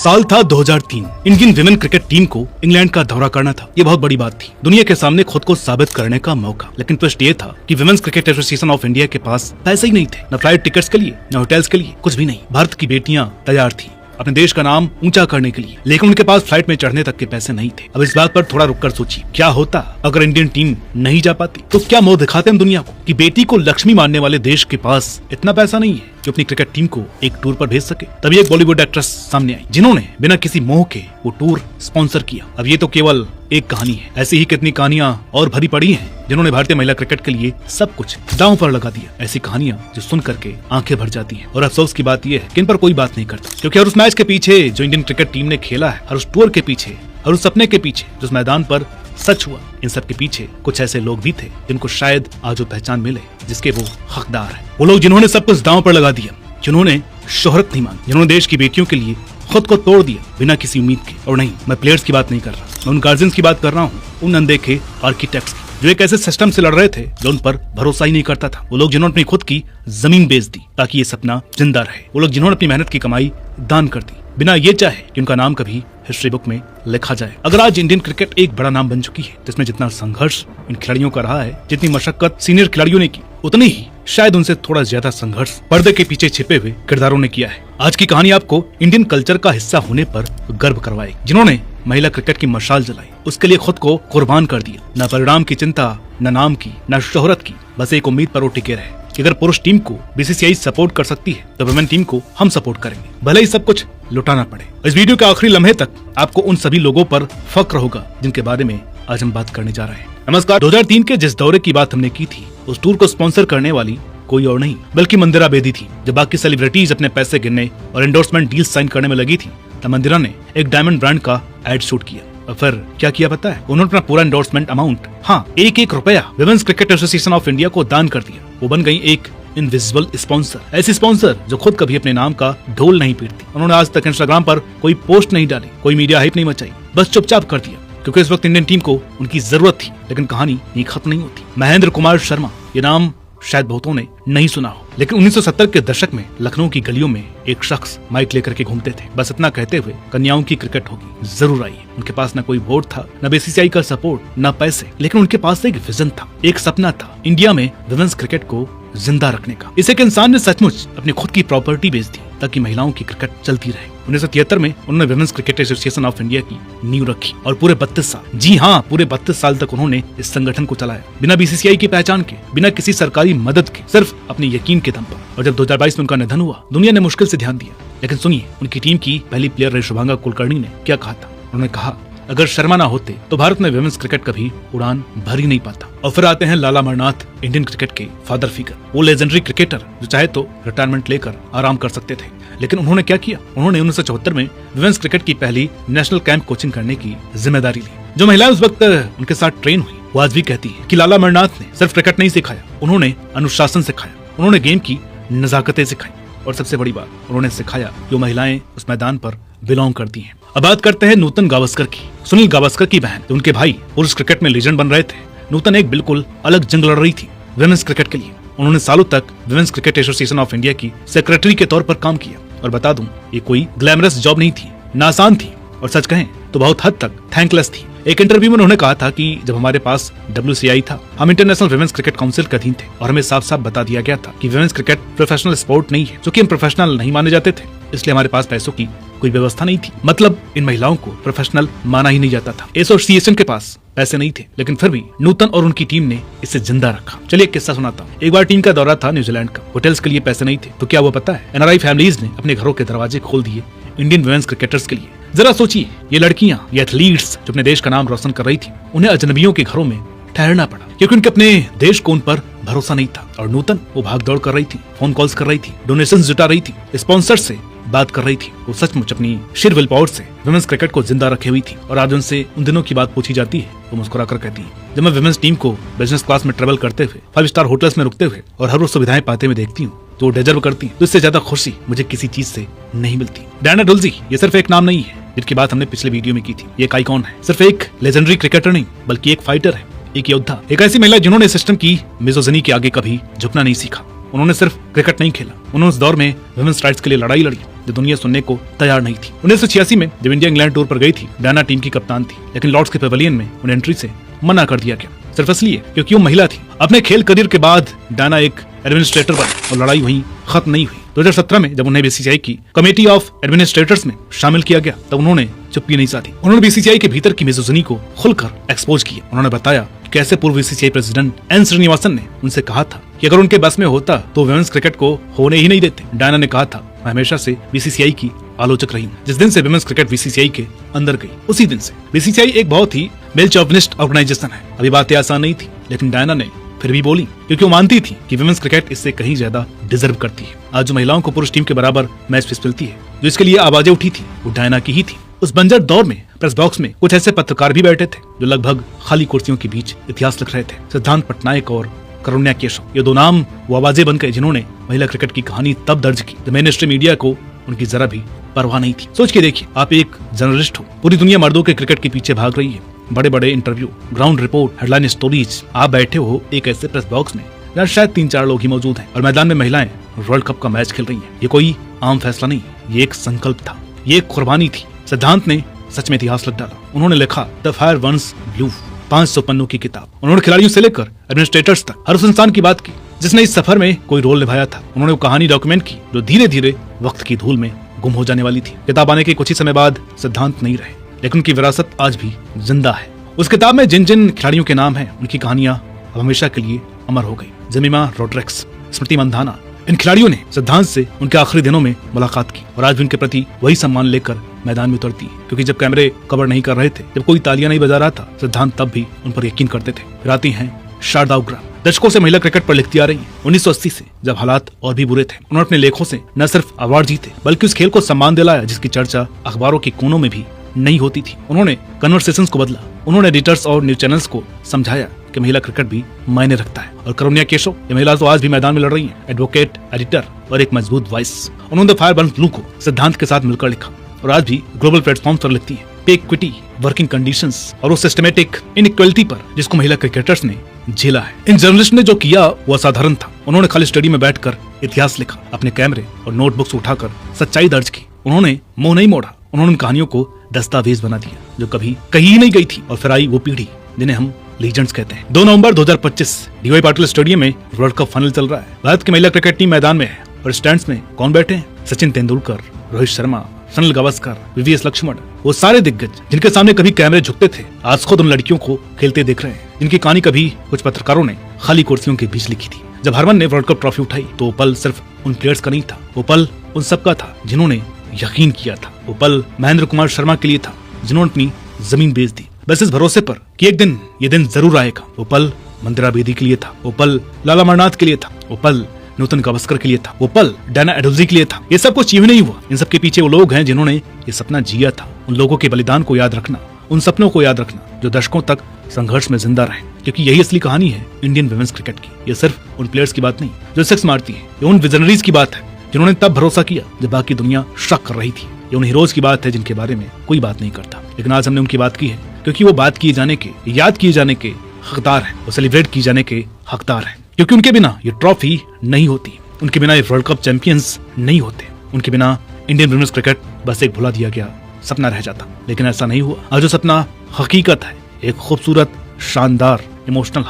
साल था 2003। Indian women cricket team को इंग्लैंड का दौरा करना था। ये बहुत बड़ी बात थी, दुनिया के सामने खुद को साबित करने का मौका। लेकिन ट्विस्ट ये था कि women's cricket association of India के पास पैसे ही नहीं थे, न फ्लाइट टिकट्स के लिए, न होटल्स के लिए, कुछ भी नहीं। भारत की बेटियां तैयार थी अपने देश का नाम ऊंचा करने के लिए, लेकिन उनके पास फ्लाइट में चढ़ने तक के पैसे नहीं थे। अब इस बात पर थोड़ा रुककर सोचिए, क्या होता अगर इंडियन टीम नहीं जा पाती? तो क्या मोह दिखाते हम दुनिया को कि बेटी को लक्ष्मी मानने वाले देश के पास इतना पैसा नहीं है जो अपनी क्रिकेट टीम को एक टूर पर भेज सके। तभी एक बॉलीवुड एक्ट्रेस सामने आई जिन्होंने बिना किसी मोह के वो टूर स्पॉन्सर किया। अब ये तो केवल एक कहानी है, ऐसी ही कितनी कहानियां और भरी पड़ी हैं जिन्होंने भारतीय महिला क्रिकेट के लिए सब कुछ दांव पर लगा दिया। ऐसी कहानियां जो सुन करके आंखें भर जाती हैं। और अफसोस की बात यह है कि इन पर कोई बात नहीं करता, क्योंकि हर उस मैच के पीछे जो इंडियन क्रिकेट टीम ने खेला है, हर उस टूर के पीछे, हर उस सपने के पीछे जो उस मैदान पर सच हुआ, इन सब के पीछे कुछ ऐसे लोग भी थे जिनको शायद आज वो पहचान मिले जिसके वो हकदार है। वो लोग जिन्होंने सब कुछ दांव पर लगा दिया, जिन्होंने शोहरत नहीं मांगी, जिन्होंने देश की बेटियों के लिए खुद को तोड़ दिया बिना किसी उम्मीद के। और नहीं, मैं प्लेयर्स की बात नहीं कर रहा, मैं उन गार्जियंस की बात कर रहा हूँ, उन अनदेखे आर्किटेक्ट्स की जो एक ऐसे सिस्टम से लड़ रहे थे जो उन पर भरोसा ही नहीं करता था। वो लोग जिन्होंने अपनी खुद की जमीन बेच दी ताकि ये सपना जिंदा रहे। वो लोग जिन्होंने अपनी मेहनत की कमाई दान कर दी बिना ये चाहे कि उनका नाम कभी हिस्ट्री बुक में लिखा जाए। अगर आज इंडियन क्रिकेट एक बड़ा नाम बन चुकी है, जिसमें जितना संघर्ष इन खिलाड़ियों का रहा है, जितनी मशक्कत सीनियर खिलाड़ियों ने की, उतनी ही शायद उनसे थोड़ा ज्यादा संघर्ष पर्दे के पीछे छिपे हुए किरदारों ने किया है। आज की कहानी आपको इंडियन कल्चर का हिस्सा होने पर गर्व करवाएगी, जिन्होंने महिला क्रिकेट की मशाल जलाई, उसके लिए खुद को कुर्बान कर दिया। न परिणाम की चिंता, न नाम की, न शोहरत की, बस एक उम्मीद पर वो टिके रहे कि अगर पुरुष टीम को बीसीसीआई सपोर्ट कर सकती है तो वुमेन टीम को हम सपोर्ट करेंगे, भले ही सब कुछ लुटाना पड़े। इस वीडियो के आखिरी लम्हे तक आपको उन सभी लोगों पर फक्र होगा जिनके बारे में आज हम बात करने जा रहे हैं। नमस्कार। 2003 के जिस दौरे की बात हमने की थी, उस टूर को स्पॉन्सर करने वाली कोई और नहीं बल्कि मंदिरा बेदी थी। जब बाकी सेलिब्रिटीज अपने पैसे गिनने और एंडोर्समेंट डील साइन करने में लगी थी, तब मंदिरा ने एक डायमंड ब्रांड का एड शूट किया। और फिर क्या किया पता है? उन्होंने अपना पूरा एंडोर्समेंट अमाउंट, हाँ, एक रुपया women's cricket association of India को दान कर दिया। वो बन गई एक इनविजिबल स्पॉन्सर, ऐसी स्पॉन्सर जो खुद कभी अपने नाम का ढोल नहीं पीटती। उन्होंने आज तक इंस्टाग्राम पर कोई पोस्ट नहीं डाली, कोई मीडिया हाइप नहीं मचाई, बस चुपचाप कर दिया, क्योंकि इस वक्त इंडियन टीम को उनकी जरूरत थी। लेकिन कहानी ये खत्म नहीं होती। महेंद्र कुमार शर्मा, ये नाम शायद बहुतों ने नहीं सुना हो, लेकिन 1970 के दशक में लखनऊ की गलियों में एक शख्स माइक लेकर के घूमते थे, बस इतना कहते हुए, कन्याओं की क्रिकेट होगी, जरूर आइए। उनके पास न कोई वोट था, न बीसीसीआई का सपोर्ट, न पैसे, लेकिन उनके पास एक विजन था, एक सपना था, इंडिया में विमेन्स क्रिकेट को जिंदा रखने का। इस एक इंसान ने सचमुच अपनी खुद की प्रॉपर्टी बेच दी ताकि महिलाओं की क्रिकेट चलती रहे। 1973 में उन्होंने women's cricket association of India की नींव रखी और पूरे 32 साल, जी हाँ, पूरे 32 साल तक उन्होंने इस संगठन को चलाया, बिना बीसीसीआई की पहचान के, बिना किसी सरकारी मदद के, सिर्फ अपने यकीन के दम पर। और जब 2022 में उनका निधन हुआ, दुनिया ने मुश्किल से ध्यान दिया। लेकिन सुनिए, उनकी टीम की पहली प्लेयर रही शुभांगा कुलकर्णी ने क्या कहा था। उन्होंने कहा, अगर शर्मा ना होते तो भारत में विमेन्स क्रिकेट कभी उड़ान भर ही नहीं पाता। और फिर आते हैं लाला अमरनाथ, इंडियन क्रिकेट के फादर फिगर, वो लेजेंडरी क्रिकेटर जो चाहे तो रिटायरमेंट लेकर आराम कर सकते थे। लेकिन उन्होंने क्या किया? उन्होंने 1974 में विमेन्स क्रिकेट की पहली नेशनल कैंप कोचिंग करने की जिम्मेदारी ली। जो महिलाएं उस वक्त उनके साथ ट्रेन हुई, वो आज भी कहती है कि लाला अमरनाथ ने सिर्फ क्रिकेट नहीं सिखाया, उन्होंने अनुशासन सिखाया, उन्होंने गेम की नजाकतें सिखाई, और सबसे बड़ी बात, उन्होंने सिखाया कि वो महिलाएं उस मैदान पर बिलोंग करती हैं। अब बात करते हैं नूतन गावस्कर की, सुनील गावस्कर की बहन। उनके भाई पुरुष क्रिकेट में लीजेंड बन रहे थे। नूतन एक बिल्कुल अलग जंग लड़ रही थी विमेन्स क्रिकेट के लिए। उन्होंने सालों तक women's cricket association of India की सेक्रेटरी के तौर पर काम किया। और बता दूं, ये कोई ग्लैमरस जॉब नहीं थी, ना आसान थी, और सच कहें तो बहुत हद तक थैंकलेस थी। एक इंटरव्यू में उन्होंने कहा था कि जब हमारे पास WCI था, हम इंटरनेशनल विमेन्स क्रिकेट काउंसिल के अधीन थे, और हमें साफ साफ बता दिया गया था कि विमेन्स क्रिकेट प्रोफेशनल स्पोर्ट नहीं है, क्योंकि हम प्रोफेशनल नहीं माने जाते थे, इसलिए हमारे पास पैसों की कोई व्यवस्था नहीं थी। मतलब इन महिलाओं को प्रोफेशनल माना ही नहीं जाता था। एसोसिएशन के पास पैसे नहीं थे, लेकिन फिर भी नूतन और उनकी टीम ने इसे जिंदा रखा। चलिए एक किस्सा सुनाता हूँ। एक बार टीम का दौरा था न्यूजीलैंड का, होटल्स के लिए पैसे नहीं थे, तो क्या हुआ पता है? NRI फैमिलीज ने अपने घरों के दरवाजे खोल दिए इंडियन विमेन्स क्रिकेटर्स के लिए। जरा सोचिए, ये लड़कियां, ये एथलीट्स जो अपने देश का नाम रोशन कर रही थी, उन्हें अजनबियों के घरों में ठहरना पड़ा, क्योंकि उनके अपने देश को उन पर भरोसा नहीं था। और नूतन वो भाग दौड़ कर रही थी, फोन कॉल्स कर रही थी, डोनेशंस जुटा रही थी, स्पॉन्सर से बात कर रही थी। वो सचमुच अपनी शेर विल पावर से विमेन्स क्रिकेट को जिंदा रखे हुई थी। और आज उनसे उन दिनों की बात पूछी जाती है, वो मुस्कुराकर कहती है, जब मैं विमेन्स टीम को बिजनेस क्लास में ट्रेवल करते हुए, 5 स्टार होटल्स में रुकते हुए और हर रोज सुविधाएं पाते हुए देखती हूँ तो वो डिजर्व करती है, तो इससे ज्यादा खुशी मुझे किसी चीज से नहीं मिलती। डायना डुल्जी ये सिर्फ एक नाम नहीं है जिनकी बात हमने पिछले वीडियो में की थी। ये एक आइकॉन है, सिर्फ एक लेजेंडरी क्रिकेटर नहीं, बल्कि एक फाइटर है, एक योद्धा, एक ऐसी महिला जिन्होंने सिस्टम की मिसोजिनी के आगे कभी झुकना नहीं सीखा। उन्होंने सिर्फ क्रिकेट नहीं खेला, उन्होंने उस दौर में वुमेन्स राइट्स के लिए लड़ाई लड़ी जो दुनिया सुनने को तैयार नहीं थी। 1986 में जब इंडिया इंग्लैंड टूर पर गई थी, डायना टीम की कप्तान थी, लेकिन लॉर्ड्स के पेवेलियन में उन्हें एंट्री से मना कर दिया गया, सिर्फ इसलिए क्योंकि वो महिला थी। अपने खेल करियर के बाद डायना एक एडमिनिस्ट्रेटर बनी और लड़ाई वहीं खत्म नहीं हुई। 2017 में जब उन्हें बीसीसीआई की कमेटी ऑफ एडमिनिस्ट्रेटर्स में शामिल किया गया, तब उन्होंने चुप्पी नहीं साधी। उन्होंने बीसीसीआई के भीतर की मिसोजिनी को खुलकर एक्सपोज किया। उन्होंने बताया कैसे पूर्व बीसीसीआई प्रेसिडेंट एन श्रीनिवासन ने उनसे कहा था कि अगर उनके बस में होता तो वुमेन्स क्रिकेट को होने ही नहीं देते। डायना ने कहा था, मैं हमेशा से बीसीसीआई की आलोचक रही हूँ। जिस दिन से वुमेन्स क्रिकेट बीसीसीआई के अंदर गई, उसी दिन से बीसीसीआई एक बहुत ही मेल चॉविनिस्ट ऑर्गेनाइजेशन है। अभी बातें आसान नहीं थी, लेकिन डायना ने फिर भी बोली, क्योंकि वो मानती थी कि वुमेन्स क्रिकेट इससे कहीं ज्यादा डिजर्व करती है। आज जो महिलाओं को पुरुष टीम के बराबर मैच फीस मिलती है, जो इसके लिए आवाजें उठी थी, वो डायना की ही थी। उस बंजर दौर में प्रेस बॉक्स में कुछ ऐसे पत्रकार भी बैठे थे जो लगभग खाली कुर्सियों के बीच इतिहास लिख रहे थे। सिद्धांत पटनायक और करुण्या केशव, ये दो नाम वो आवाजें बन गए जिन्होंने महिला क्रिकेट की कहानी तब दर्ज की जब मेन स्ट्रीम मीडिया को उनकी जरा भी परवाह नहीं थी। सोच के देखिए, आप एक जर्नलिस्ट हो, पूरी दुनिया मर्दों के क्रिकेट के पीछे भाग रही है, बड़े बड़े interview, ground report, headline stories, आप बैठे हो एक ऐसे प्रेस बॉक्स में जहाँ शायद 3-4 लोग ही मौजूद हैं और मैदान में महिलाएं वर्ल्ड कप का मैच खेल रही हैं। ये कोई आम फैसला नहीं, ये एक संकल्प था, ये एक कुर्बानी थी। सिद्धांत ने सच में इतिहास लिख डाला। उन्होंने लिखा द फायर वंस ब्लू, 500 पन्नों की किताब। उन्होंने खिलाड़ियों से लेकर एडमिनिस्ट्रेटर्स तक हर उस इंसान की बात की जिसने इस सफर में कोई रोल निभाया था। उन्होंने वो कहानी डॉक्यूमेंट की जो धीरे धीरे वक्त की धूल में गुम हो जाने वाली थी। किताब आने के कुछ ही समय बाद सिद्धांत नहीं रहे, लेकिन उनकी विरासत आज भी जिंदा है। उस किताब में जिन जिन खिलाड़ियों के नाम हैं, उनकी कहानियां अब हमेशा के लिए अमर हो गई। जेमिमा रोड्रिग्स, स्मृति मंधाना, इन खिलाड़ियों ने सिद्धांत से उनके आखिरी दिनों में मुलाकात की और आज भी उनके प्रति वही सम्मान लेकर मैदान में उतरती है, क्योंकि जब कैमरे कवर नहीं कर रहे थे, जब कोई तालियां नहीं बजा रहा था, सिद्धांत तब भी उन पर यकीन करते थे। फिर आती हैं शारदा उग्रा, दशकों से महिला क्रिकेट पर लिखती आ रही है। 1980 से जब हालात और भी बुरे थे, उन्होंने अपने लेखों से न सिर्फ अवार्ड जीते बल्कि उस खेल को सम्मान दिलाया जिसकी चर्चा अखबारों के कोनों में भी नहीं होती थी। उन्होंने कन्वर्सेशंस को बदला, उन्होंने एडिटर्स और न्यूज चैनल्स को समझाया कि महिला क्रिकेट भी मायने रखता है। और करुण्या केशव, ये महिला तो आज भी मैदान में लड़ रही हैं, एडवोकेट, एडिटर और एक मजबूत वॉइस। उन्होंने फायर बर्न्स ब्लू को सिद्धांत के साथ मिलकर लिखा और आज भी ग्लोबल प्लेटफॉर्म पर लिखती है। पे इक्विटी, वर्किंग कंडीशंस और उस सिस्टमेटिक इनइक्वालिटी पर जिसको महिला क्रिकेटर्स ने झेला है। इन जर्नलिस्ट ने जो किया वो असाधारण था। उन्होंने खाली स्टडी में बैठकर इतिहास लिखा, अपने कैमरे और नोटबुक्स उठाकर सच्चाई दर्ज की। उन्होंने मुंह नहीं मोड़ा, उन्होंने कहानियों को दस्तावेज बना दिया जो कभी कहीं नहीं गई थी। और फिर आई वो पीढ़ी जिन्हें हम लीजेंड्स कहते हैं। 2 नवंबर 2025 डीवाई पाटिल स्टेडियम में वर्ल्ड कप फाइनल चल रहा है। भारत की महिला क्रिकेट टीम मैदान में है और स्टैंड्स में कौन बैठे हैं? सचिन तेंदुलकर, रोहित शर्मा, सुनील गावस्कर, वीवीएस लक्ष्मण, वो सारे दिग्गज जिनके सामने कभी कैमरे झुकते थे, आज खुद उन लड़कियों को खेलते देख रहे हैं, जिनकी कहानी कभी कुछ पत्रकारों ने खाली कुर्सियों के बीच लिखी थी। जब हरमन ने वर्ल्ड कप ट्रॉफी उठाई तो वो पल सिर्फ उन प्लेयर्स का नहीं था, वो पल उन सबका था जिन्होंने यकीन किया था। वो पल महेंद्र कुमार शर्मा के लिए था जिन्होंने अपनी जमीन बेच दी बस इस भरोसे पर कि एक दिन ये दिन जरूर आएगा। वो पल मंदिरा बेदी के लिए था, वो पल लाला अमरनाथ के लिए था, वो पल नूतन गावस्कर के लिए था, वो पल डायना एडोल्जी के लिए था। ये सब कुछ यूं नहीं हुआ, इन सब के पीछे वो लोग हैं जिन्होंने ये सपना जिया था। उन लोगों के बलिदान को याद रखना, उन सपनों को याद रखना जो दशकों तक संघर्ष में जिंदा रहे, क्योंकि यही असली कहानी है इंडियन वुमेन्स क्रिकेट की। ये सिर्फ उन प्लेयर्स की बात नहीं जो सिक्स मारती है, ये उन विजनरीज की बात है जिन्होंने तब भरोसा किया जब बाकी दुनिया शक कर रही थी। ये उन हीरोज की बात है जिनके बारे में कोई बात नहीं करता, लेकिन आज हमने उनकी बात की है क्योंकि वो बात किए जाने के, याद किए जाने के हकदार है, वो सेलिब्रेट किए जाने के हकदार है। क्योंकि उनके बिना ये ट्रॉफी नहीं होती, उनके बिना ये वर्ल्ड कप चैंपियंस नहीं होते, उनके बिना इंडियन वुमेन्स क्रिकेट बस एक भुला दिया गया सपना रह जाता। लेकिन ऐसा नहीं हुआ। आज जो सपना हकीकत है, एक खूबसूरत, शानदार, इमोशनल